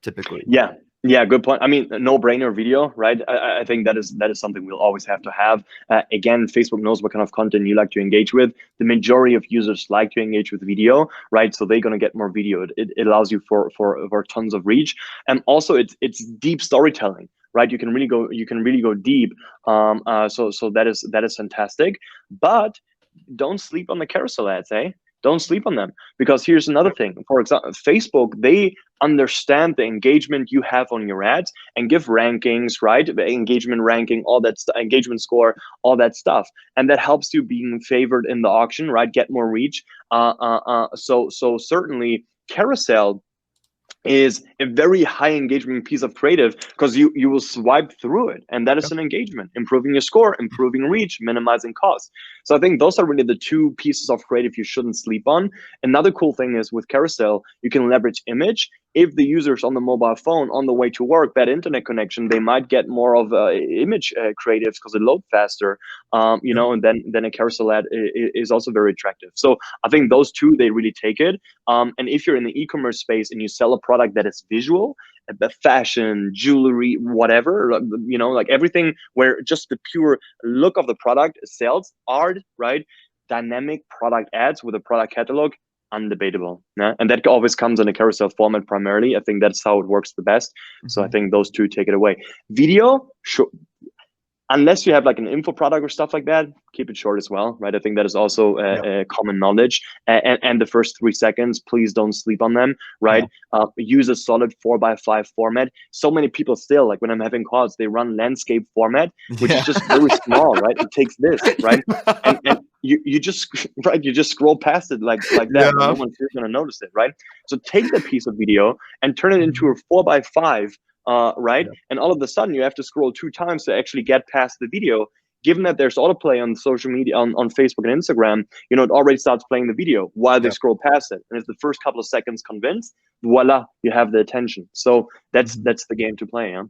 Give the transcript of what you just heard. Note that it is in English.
typically? Yeah. Yeah, good point. I mean, no-brainer video, right? I think that is something we'll always have to have. Again, Facebook knows what kind of content you like to engage with. The majority of users like to engage with video, right? So they're gonna get more video. It allows you for tons of reach, and also it's deep storytelling, right? You can really go deep. So that is fantastic, but don't sleep on the carousel ads, eh? Don't sleep on them, because here's another thing. For example, Facebook, they understand the engagement you have on your ads and give rankings, right? The engagement ranking, all that stuff, engagement score, all that stuff, and that helps you being favored in the auction, right? Get more reach. So certainly carousel is a very high engagement piece of creative, because you will swipe through it, and that is Yep. an engagement, improving your score, improving reach, minimizing costs. So I think those are really the two pieces of creative you shouldn't sleep on. Another cool thing is with carousel, you can leverage image. If the user's on the mobile phone on the way to work, bad internet connection, they might get more of image creatives because it load faster, Yep. and then a carousel ad is also very attractive. So I think those two, they really take it. And if you're in the e-commerce space and you sell a product that is visual, the fashion, jewelry, whatever, like everything where just the pure look of the product sells, art, right? Dynamic product ads with a product catalog, undebatable. Yeah? And that always comes in a carousel format primarily. I think that's how it works the best. So I Mhm. think those two take it away. Video, sure, unless you have like an info product or stuff like that, keep it short as well, right? I think that is also Yeah. common knowledge. And the first 3 seconds, please don't sleep on them, Yeah. right? Use a solid 4x5 format. So many people still, like when I'm having calls, they run landscape format, which is Yeah. just very small, right? It takes this, right? And you just right, you just scroll past it like that, and Yeah. no one's going to notice it, right? So take that piece of video and turn it into Mhm. a 4x5, right? Yeah. And all of a sudden, you have to scroll 2 times to actually get past the video. Given that there's autoplay on social media, on Facebook and Instagram, it already starts playing the video while they Yeah. scroll past it. And if the first couple of seconds convinced, voila, you have the attention. So that's Mhm. that's the game to play. Yeah.